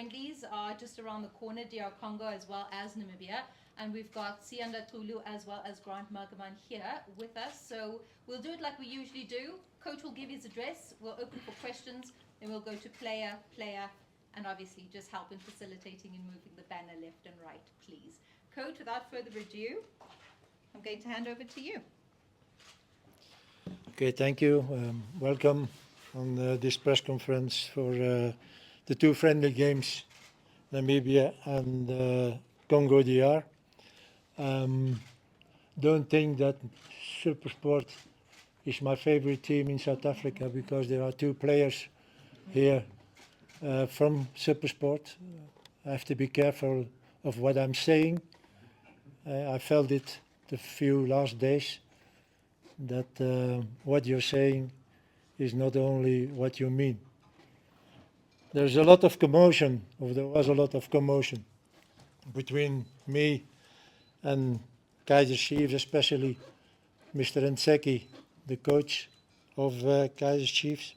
friendlies are just around the corner, DR Congo as well as Namibia. And we've got Sianda Tulu as well as Grant Margaman here with us. So we'll do it like we usually do. Coach will give his address. We'll open for questions. Then we'll go to player, and obviously just help in facilitating and moving the banner left and right, please. Coach, without further ado, I'm going to hand over to you. Okay, thank you. Welcome on this press conference for the two friendly games, Namibia and Congo DR. Don't think that Supersport is my favorite team in South Africa because there are two players here from Supersport. I have to be careful of what I'm saying. I felt it the few last days that what you're saying is not only what you mean. There's a lot of commotion, or there was a lot of commotion between me and Kaizer Chiefs, especially Mr. Nseki, the coach of Kaizer Chiefs.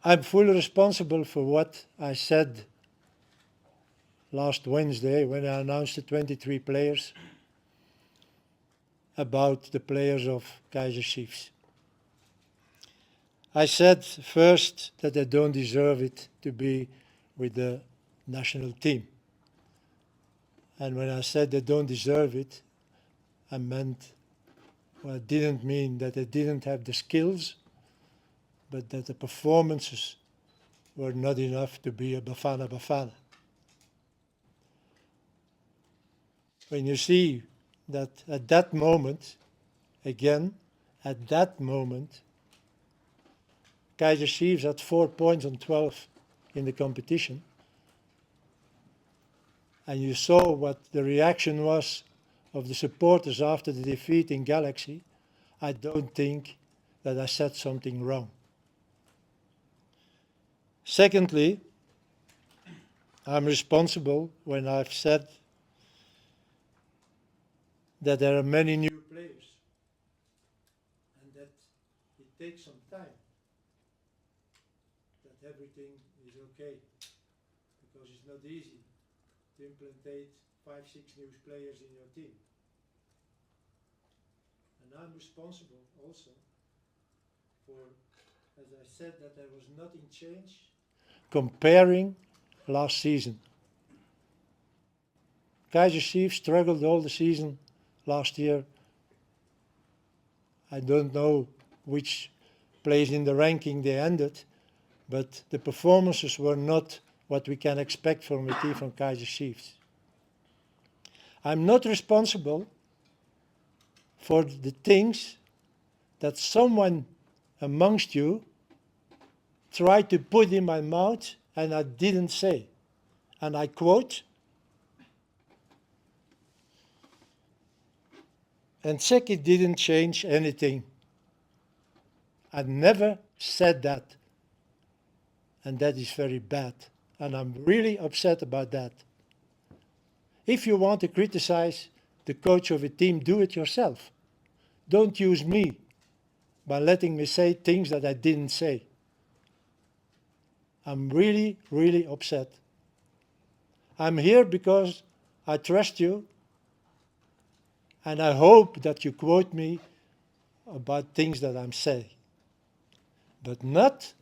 I'm fully responsible for what I said last Wednesday when I announced the 23 players about the players of Kaizer Chiefs. I said first that they don't deserve it to be with the national team. And when I said they don't deserve it, I meant, well, it didn't mean that they didn't have the skills, but that the performances were not enough to be a Bafana Bafana. When you see that at that moment, again, at that moment, Kaizer Chiefs had 4 points on 12 in the competition, and you saw what the reaction was of the supporters after the defeat in Galaxy, I don't think that I said something wrong. Secondly, I'm responsible when I've said that there are many new players and that it takes some time that everything is okay, because it's not easy to implement 5-6 new players in your team. And I'm responsible also for, as I said, that there was nothing changed comparing last season. Kaizer Chiefs struggled all the season last year. I don't know which place in the ranking they ended, but the performances were not what we can expect from a team from Kaizer Chiefs. I'm not responsible for the things that someone amongst you tried to put in my mouth and I didn't say. And I quote, "And Nseki didn't change anything." I never said that. And that is very bad. And I'm really upset about that. If you want to criticize the coach of a team, do it yourself. Don't use me by letting me say things that I didn't say. I'm really, really upset. I'm here because I trust you, and I hope that you quote me about things that I'm saying, but not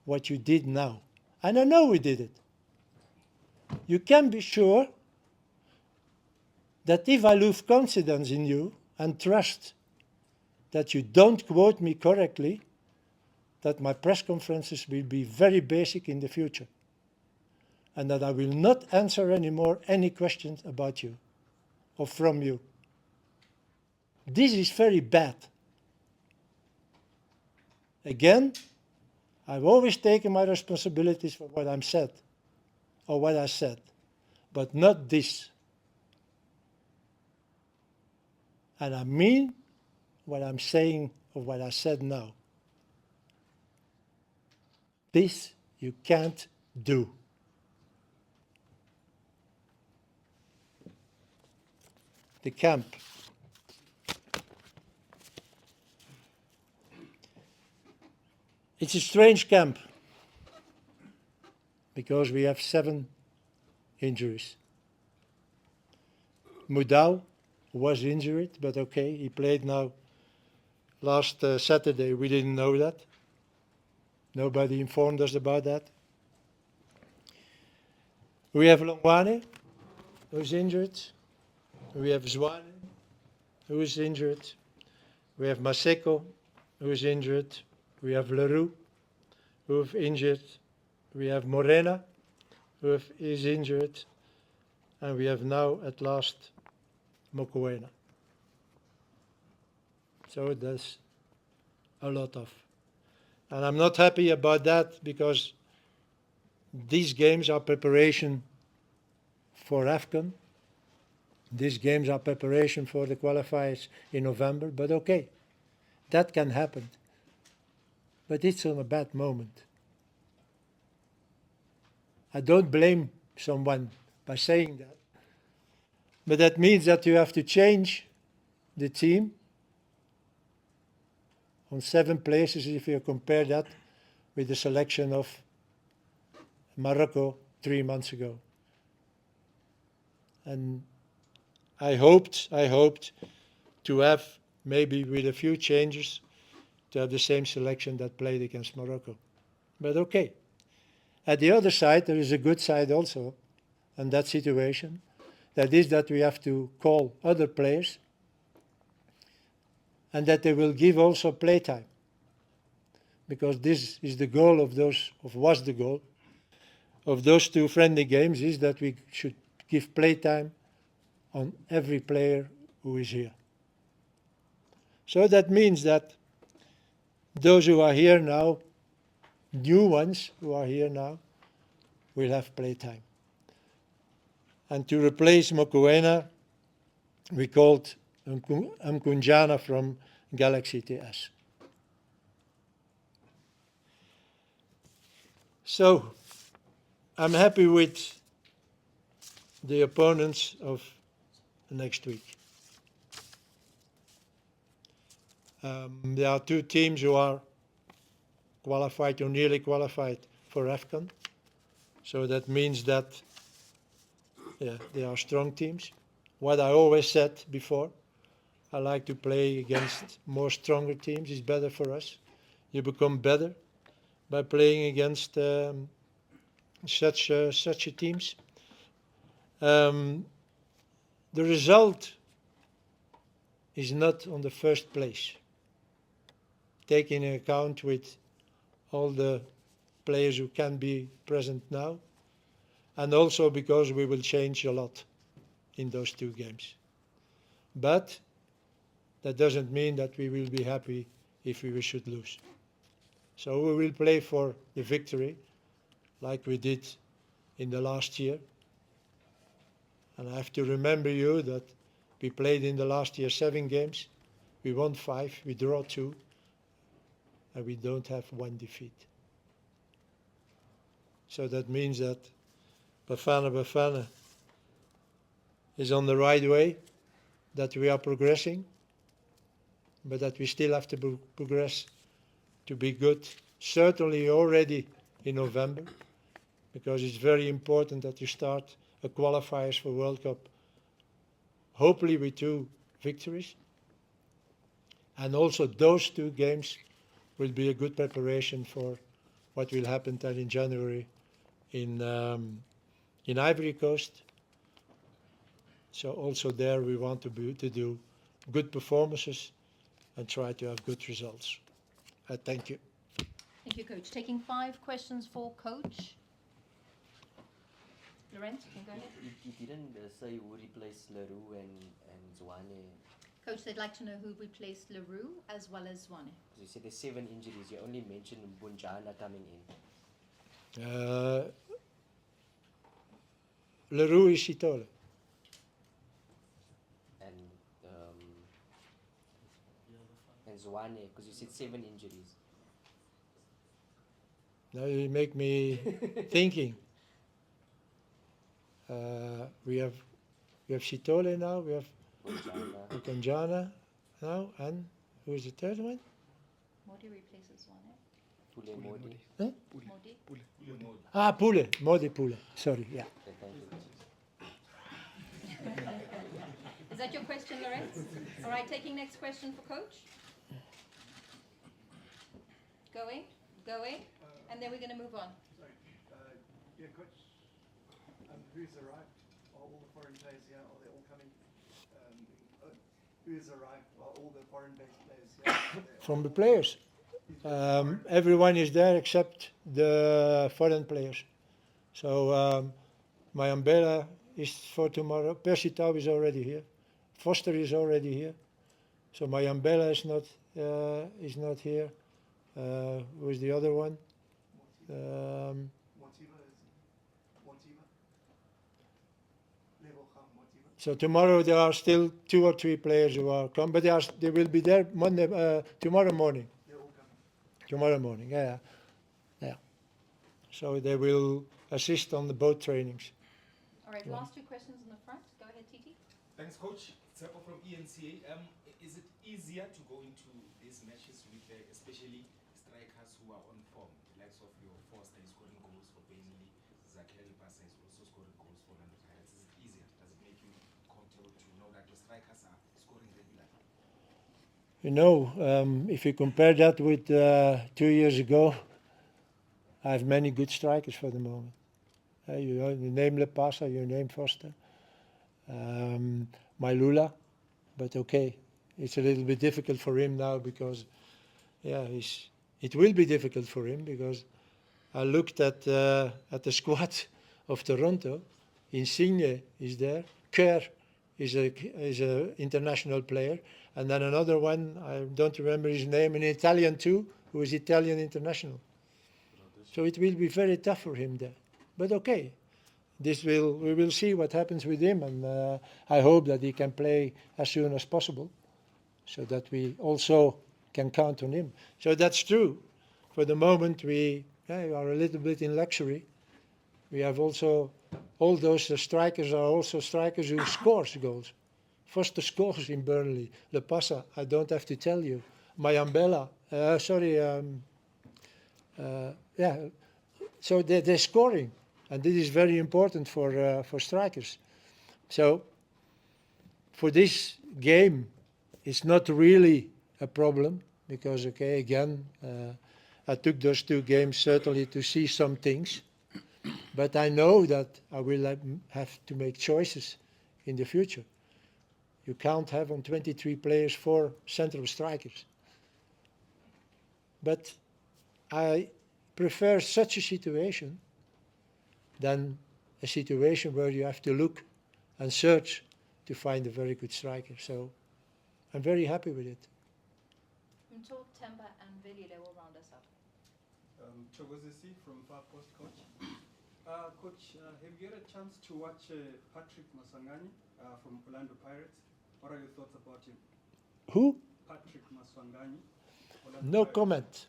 what you did now. And I know we did it. You can be sure that if I lose confidence in you and trust that you don't quote me correctly, that my press conferences will be very basic in the future, and that I will not answer anymore any questions about you or from you. This is very bad. Again, I've always taken my responsibilities for what I'm said, or what I said, but not this. And I mean what I'm saying or what I said now. This you can't do. The camp. It's a strange camp because we have 7 injuries. Mudau was injured, but okay, he played now last Saturday. We didn't know that. Nobody informed us about that. We have Longwane, who's injured. We have Zwane, who is injured. We have Maseko, who is injured. We have Leroux, who is injured. We have Morena, who is injured. And we have now, at last, Mokoena. So there's a lot of. And I'm not happy about that because these games are preparation for AFCON. These games are preparation for the qualifiers in November, but okay, that can happen. But it's on a bad moment. I don't blame someone by saying that, but that means that you have to change the team on 7 places if you compare that with the selection of Morocco 3 months ago. And I hoped to have, maybe with a few changes, to have the same selection that played against Morocco. But okay. At the other side, there is a good side also in that situation. That is that we have to call other players and that they will give also playtime. Because this is the goal of those, or was the goal of those 2 friendly games, is that we should give playtime on every player who is here. So that means that those who are here now, new ones who are here now, will have playtime. And to replace Mokoena, we called Mkunjana from Galaxy TS. So, I'm happy with the opponents of next week. There are 2 teams who are qualified or nearly qualified for AFCON. So that means that they are strong teams. What I always said before, I like to play against more stronger teams. It's better for us. You become better by playing against such teams. The result is not on the first place, taking into account with all the players who can be present now, and also because we will change a lot in those 2 games. But that doesn't mean that we will be happy if we should lose. So we will play for the victory like we did in the last year. And I have to remember you that we played in the last year 7 games. We won 5, we draw 2, and we don't have 1 defeat. So that means that Bafana Bafana is on the right way, that we are progressing, but that we still have to progress to be good, certainly already in November, because it's very important that you start a qualifiers for World Cup, hopefully with 2 victories. And also those 2 games will be a good preparation for what will happen then in January in Ivory Coast. So also there we want to do good performances and try to have good results. Thank you. Thank you, Coach. Taking 5 questions for Coach. Lorenz, you can go ahead. You didn't say who replaced Leroux and Zwane. Coach, they'd like to know who replaced Leroux as well as Zwane. You said there's 7 injuries. You only mentioned Bunjana coming in. Leroux is Sitole. And Zwane, because you said 7 injuries. Now you make me thinking. We have Sitole now, we have Bunjana now, and who is the 3rd one? Modi replaces Zwane. Pule Modi. Huh? Modi. Pule, Modi Pule. Sorry, yeah. Okay, thank you. Is that your question, Lorenz? All right, taking next question for Coach. Going, and then we're going to move on. Sorry. Yeah, Coach. Who's arrived? Are all the foreign players here? Are they all coming? Who's arrived? Are all the foreign-based players here? From the players. Everyone is there except the foreign players. So my umbrella is for tomorrow. Percy Tau is already here. Foster is already here. So my umbrella is not here. Who is the other one? Motiva. So tomorrow there are still 2 or 3 players who are come, but they will be there tomorrow morning. They're all coming. Tomorrow morning, yeah. So they will assist on the boat trainings. All right, last 2 questions in the front. Go ahead, Titi. Thanks, Coach. Tsepo from ENCA. Is it easier to go into these matches with especially strikers who are on form, the likes of your Foster is scoring goals for Burnley, Zakari Pasa is also scoring goals for Orlando Pirates? Is it easier? Does it make you comfortable to know that your strikers are scoring regularly? You know, if you compare that with 2 years ago, I have many good strikers for the moment. You name Lepasa, you name Foster, Mailula, but okay, it's a little bit difficult for him now because, it will be difficult for him because I looked at the squad of Toronto. Insigne is there, Kerr is a international player, and then another one, I don't remember his name, an Italian too, who is Italian international. So it will be very tough for him there. But okay, we will see what happens with him, and I hope that he can play as soon as possible, so that we also can count on him. So that's true. For the moment, we are a little bit in luxury. We have also all those strikers are also strikers who scores goals. Foster scores in Burnley. Lepasa, I don't have to tell you. Mayambela, so they're scoring, and this is very important for strikers. So for this game, it's not really a problem because, okay, again, I took those 2 games certainly to see some things, but I know that I will have to make choices in the future. You can't have on 23 players 4 central strikers. But I prefer such a situation than a situation where you have to look and search to find a very good striker. So I'm very happy with it. Until Temba and Velile will round us up. Chogozisi from Far Post, Coach. Coach, have you had a chance to watch Patrick Maswangani from Orlando Pirates? What are your thoughts about him? Who? Patrick Maswangani. Orlando No Pirates. comment.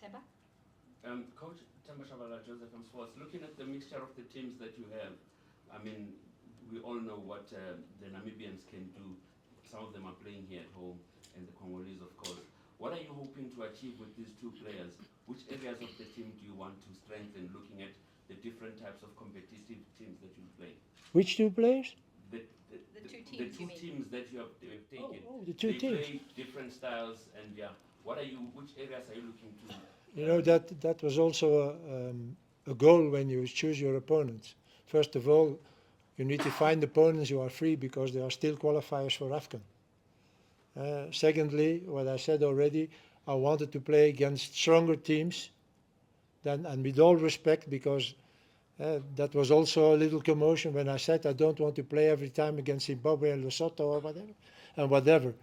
Temba? Coach Temba Shabalala, Joseph M. Sports, looking at the mixture of the teams that you have, I mean, we all know what the Namibians can do. Some of them are playing here at home, and the Congolese, of course. What are you hoping to achieve with these 2 players? Which areas of the team do you want to strengthen, looking at the different types of competitive teams that you play? Which 2 players? The 2 teams, The you 2 mean? teams that you have taken. The 2 they teams. play different styles, and which areas are you looking to? You know, that was also a goal when you choose your opponents. First of all, you need to find opponents who are free because there are still qualifiers for AFCON. Secondly, what I said already, I wanted to play against stronger teams, and with all respect, because that was also a little commotion when I said I don't want to play every time against Zimbabwe and Lesotho or whatever.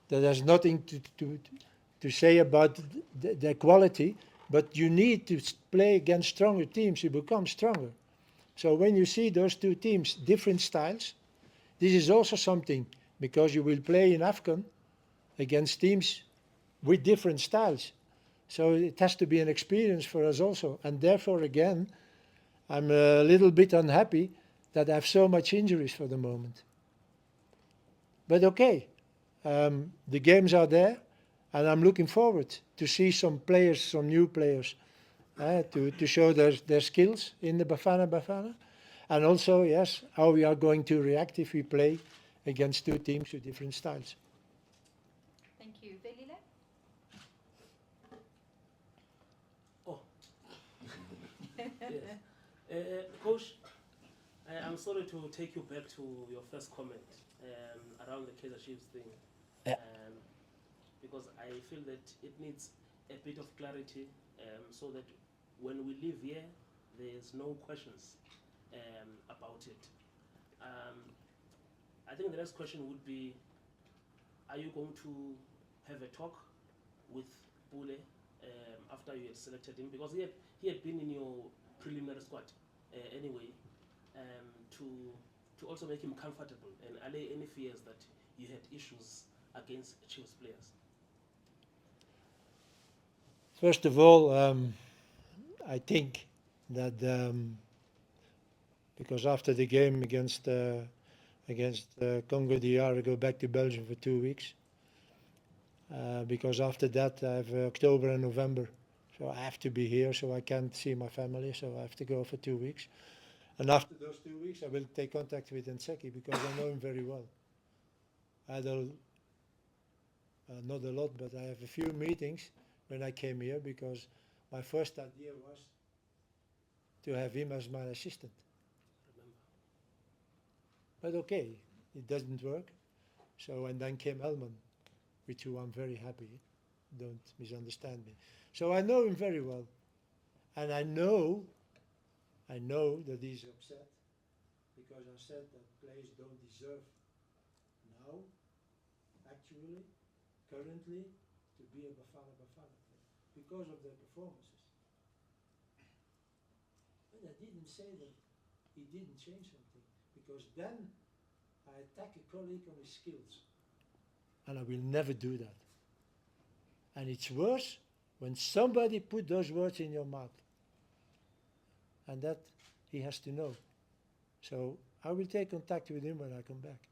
That has nothing to say about their quality, but you need to play against stronger teams to become stronger. So when you see those 2 teams, different styles, this is also something, because you will play in AFCON against teams with different styles. So it has to be an experience for us also. And therefore, again, I'm a little bit unhappy that I have so much injuries for the moment. But okay, the games are there. And I'm looking forward to see some players, some new players, to show their skills in the Bafana Bafana. And also, yes, how we are going to react if we play against two teams with different styles. Thank you. Velile? Oh. Yes. Coach, I'm sorry to take you back to your first comment around the Kaizer Chiefs thing. Yeah. Because I feel that it needs a bit of clarity so that when we leave here, there's no questions about it. I think the next question would be, are you going to have a talk with Bule after you had selected him? Because he had been in your preliminary squad anyway, to also make him comfortable and allay any fears that you had issues against Chiefs players. First of all, I think that because after the game against Congo DR, I go back to Belgium for 2 weeks. Because after that, I have October and November, so I have to be here. So I can't see my family, so I have to go for 2 weeks. And after those 2 weeks, I will take contact with Nseki because I know him very well. I don't, not a lot, but I have a few meetings when I came here because my first idea was to have him as my assistant. But okay, it doesn't work. So, and then came Elman, with who I'm very happy. Don't misunderstand me. So I know him very well. And I know that he's upset because I said that players don't deserve now, actually, currently, to be a Bafana Bafana player because of their performances. But I didn't say that he didn't change something because then I attack a colleague on his skills. And I will never do that. And it's worse when somebody put those words in your mouth. And that he has to know. So I will take contact with him when I come back.